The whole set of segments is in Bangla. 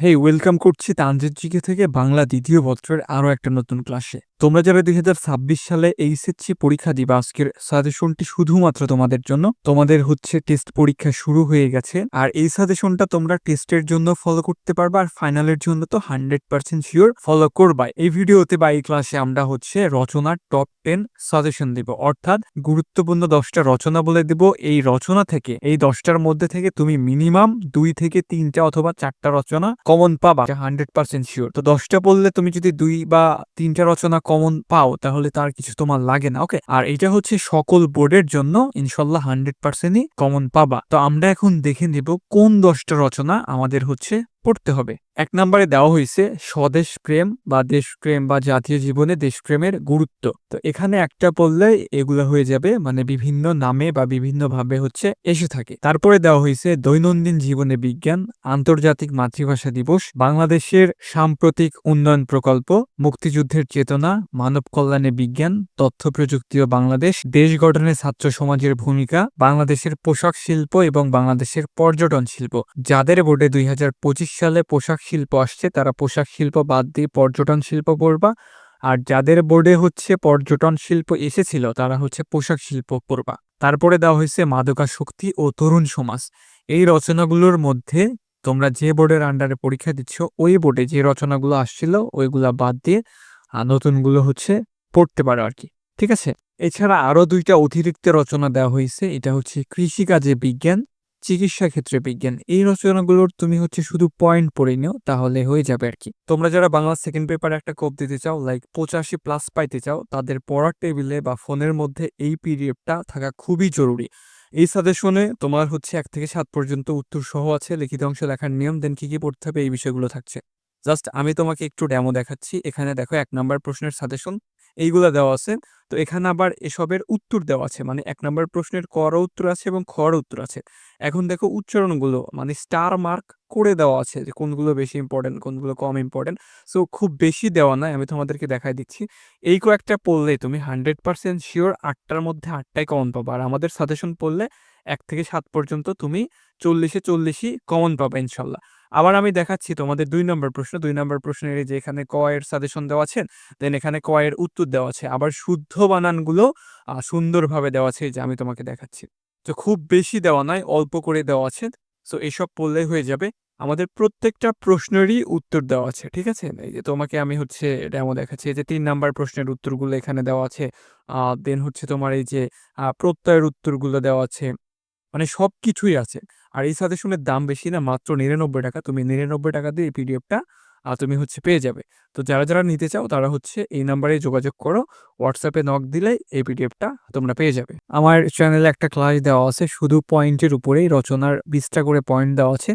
হেই, ওয়েলকাম করছি তানজিদ জিকে থেকে বাংলা দ্বিতীয় পত্রের আরো একটা নতুন ক্লাসে। তোমরা যারা 2026 সালে এইচএসসি পরীক্ষা দিবা, আজকের সাজেশনটি শুধুমাত্র তোমাদের জন্য। তোমাদের হচ্ছে টেস্ট পরীক্ষা শুরু হয়ে গেছে, আর এই সাজেশনটা তোমরা টেস্টের জন্য ফলো করতে পারবা, আর ফাইনালের জন্য তো 100% শিওর ফলো করবা। এই ভিডিওতে বা এই ক্লাসে আমরা হচ্ছে রচনার টপ 10 সাজেশন দিব, অর্থাৎ গুরুত্বপূর্ণ 10টা রচনা বলে দিব। এই রচনা থেকে, এই 10টার মধ্যে থেকে তুমি মিনিমাম 2 থেকে 3টা অথবা 4টা রচনা কমন পাবা, 100% শিওর। তো 10টা পড়লে তুমি যদি 2 বা 3টা রচনা কমন পাও, তাহলে তার কিছু তোমার লাগে না। ওকে, আর এটা হচ্ছে সকল বোর্ডের জন্য, ইনশাল্লাহ 100%ই কমন পাবা। তো আমরা এখন দেখে নেব কোন 10টা রচনা আমাদের হচ্ছে পড়তে হবে। 1 নম্বরে দেওয়া হয়েছে স্বদেশ প্রেম বা দেশপ্রেম বা জাতীয় জীবনে দেশপ্রেমের গুরুত্ব। তো এখানে একটা পড়লে এগুলো হয়ে যাবে, মানে বিভিন্ন নামে বা বিভিন্ন ভাবে হচ্ছে এসে থাকে। তারপরে দেওয়া হয়েছে দৈনন্দিন জীবনে বিজ্ঞান, আন্তর্জাতিক মাতৃভাষা দিবস, বাংলাদেশের সাম্প্রতিক উন্নয়ন প্রকল্প, মুক্তিযুদ্ধের চেতনা, মানব কল্যাণে বিজ্ঞান, তথ্য প্রযুক্তি ও বাংলাদেশ, দেশ গঠনে ছাত্র সমাজের ভূমিকা, বাংলাদেশের পোশাক শিল্প এবং বাংলাদেশের পর্যটন শিল্প। যাদের বোর্ডে 2025 সালে পোশাক শিল্প আসছে, তারা পোশাক শিল্প বাদ দিয়ে পর্যটন শিল্প পড়বা, আর যাদের বোর্ডে হচ্ছে পর্যটন শিল্প এসেছিল, তারা হচ্ছে পোশাক শিল্প পড়বা। তারপরে দেওয়া হয়েছে মাদকাসক্তি ও তরুণ সমাজ। এই রচনাগুলোর মধ্যে তোমরা যে বোর্ডের আন্ডারে পরীক্ষা দিচ্ছ, ওই বোর্ডে যে রচনাগুলো আসছিল ওইগুলা বাদ দিয়ে নতুনগুলো হচ্ছে পড়তে পারো আর কি। ঠিক আছে, এছাড়া আরো 2টা অতিরিক্ত রচনা দেওয়া হয়েছে। এটা হচ্ছে কৃষিকাজে বিজ্ঞান, চিকিৎসা ক্ষেত্রে বিজ্ঞান। এই রচনাগুলোর তুমি হচ্ছে শুধু পয়েন্ট পড়ে নিও, তাহলে হয়ে যাবে আর কি। তোমরা যারা বাংলা সেকেন্ড পেপারে একটা কোপ দিতে চাও, লাইক 85+ পাইতে চাও, তাদের পড়ার টেবিলে বা ফোনের মধ্যে এই পিডিএফটা থাকা খুবই জরুরি। এই সাজেশনে তোমার হচ্ছে 1 থেকে 7 পর্যন্ত উত্তর সহ আছে, লিখিত অংশ লেখার নিয়ম, দেন কি কি পড়তে হবে, এই বিষয়গুলো থাকছে। জাস্ট আমি তোমাকে একটু ডেমো দেখাচ্ছি। এখানে দেখো 1 নাম্বার প্রশ্নের সাজেশন এইগুলা দেওয়া আছে। তো এখানে আবার এসবের উত্তর দেওয়া আছে, মানে 1 নাম্বার প্রশ্নের কর উত্তর আছে এবং খর উত্তর আছে। এখন দেখো উচ্চারণগুলো, মানে স্টার মার্ক করে দেওয়া আছে যে কোনগুলো বেশি ইম্পর্টেন্ট, কোনগুলো কম ইম্পর্টেন্ট। সো খুব বেশি দেওয়া নাই, আমি তোমাদেরকে দেখাই দিচ্ছি। এই কয়েকটা পড়লে তুমি 100% শিওর 8টার মধ্যে 8টাই কমন পাবা। আর আমাদের সাজেশন পড়লে 1 থেকে 7 পর্যন্ত তুমি 40-এ 40ই কমন পাবা ইনশাল্লাহ। আবার আমি দেখাচ্ছি তোমাদের 2 নম্বর প্রশ্ন। 2 নম্বর প্রশ্নের এই যে এখানে ক এর সাজেশন দেওয়া আছে, দেন এখানে ক এর উত্তর দেওয়া আছে। আবার শুদ্ধ বানানগুলো সুন্দরভাবে দেওয়া আছে, এই যে আমি তোমাকে দেখাচ্ছি। তো খুব বেশি দেওয়া নাই, অল্প করে দেওয়া আছে। সো এসব পড়লেই হয়ে যাবে। আমাদের প্রত্যেকটা প্রশ্নেরই উত্তর দেওয়া আছে, ঠিক আছে? এই যে তোমাকে আমি হচ্ছে ডেমো দেখাচ্ছি। এই যে 3 নাম্বার প্রশ্নের উত্তরগুলো এখানে দেওয়া আছে। দেন হচ্ছে তোমার এই যে প্রত্যয়ের উত্তরগুলো দেওয়া আছে। মানে সবকিছুই আছে। আর এই সাজেশনের দাম বেশি না, মাত্র ৳99। তুমি ৳99 দিয়ে এই পিডিএফটা তুমি হচ্ছে পেয়ে যাবে। তো যারা নিতে চাও তারা হচ্ছে এই নাম্বারে যোগাযোগ করো। হোয়াটসঅ্যাপে নক দিলেই এই পিডিএফটা তোমরা পেয়ে যাবে। আমার চ্যানেলে একটা ক্লাস দেওয়া আছে শুধু পয়েন্টের উপরেই, রচনার 20টা করে পয়েন্ট দেওয়া আছে।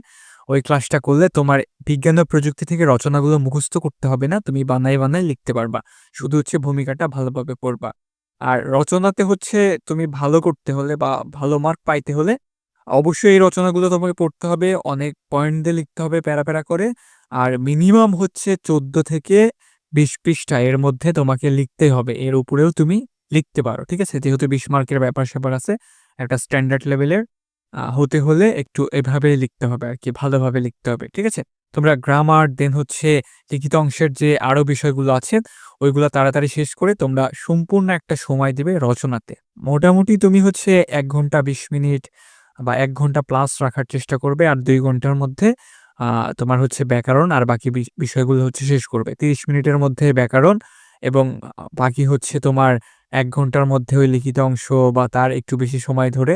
ওই ক্লাসটা করলে তোমার বিজ্ঞান ও প্রযুক্তি থেকে রচনাগুলো মুখস্থ করতে হবে না, তুমি বানায় লিখতে পারবা। শুধু হচ্ছে ভূমিকাটা ভালোভাবে পড়বা। আর রচনাতে হচ্ছে তুমি ভালো করতে হলে বা ভালো মার্ক পাইতে হলে অবশ্যই এই রচনাগুলো তোমাকে পড়তে হবে, অনেক পয়েন্ট দিয়ে লিখতে হবে প্যারা করে। আর মিনিমাম হচ্ছে 14 থেকে 20 পৃষ্ঠা এর মধ্যে তোমাকে লিখতে হবে। এর উপরেও তুমি লিখতে পারো, ঠিক আছে? যেহেতু 20 মার্কের ব্যাপার-স্যাপার আছে, একটা স্ট্যান্ডার্ড লেভেলের হতে হলে একটু এভাবে লিখতে হবে আর কি, ভালোভাবে লিখতে হবে, ঠিক আছে? তোমরা গ্রামার, দেন হচ্ছে লিখিত অংশের যে আরো বিষয়গুলো আছে, ওইগুলা তাড়াতাড়ি শেষ করে তোমরা সম্পূর্ণ একটা সময় দিবে রচনাতে। মোটামুটি তুমি হচ্ছে 1 ঘন্টা 20 মিনিট বা 1 ঘন্টা প্লাস রাখার চেষ্টা করবে। আর 2 ঘন্টার মধ্যে তোমার হচ্ছে ব্যাকরণ আর বাকি বিষয়গুলো হচ্ছে শেষ করবে। 30 মিনিটের মধ্যে ব্যাকরণ এবং বাকি হচ্ছে তোমার 1 ঘন্টার মধ্যে ওই লিখিত অংশ বা তার একটু বেশি সময় ধরে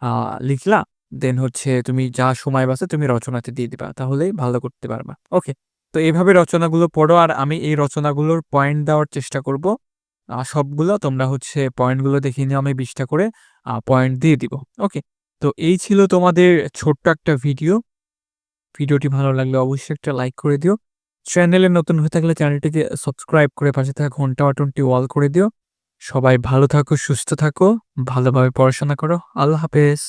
আ লিখলা। দেন হচ্ছে তুমি যা সময় বাঁচে তুমি রচনাতে দিয়ে দিবা। তাহলেই ভালো করতে পারবা। ওকে। তো এভাবে রচনাগুলো পড়ো, আর আমি এই রচনাগুলোর পয়েন্ট দেওয়ার চেষ্টা করব। সবগুলো তোমরা হচ্ছে পয়েন্টগুলো দেখে নিও, আমি 20টা করে পয়েন্ট দিয়ে দিব। ওকে। তো এই ছিল তোমাদের ছোট্ট একটা ভিডিও। ভিডিওটি ভালো লাগলে অবশ্যই একটা লাইক করে দিও। চ্যানেলে নতুন হয়ে থাকলে চ্যানেলটিকে সাবস্ক্রাইব করে পাশে থাকা ঘন্টা বাটনটি অল করে দিও। সবাই ভালো থাকো, সুস্থ থাকো, ভালোভাবে পড়াশোনা করো। আল্লাহ হাফেজ।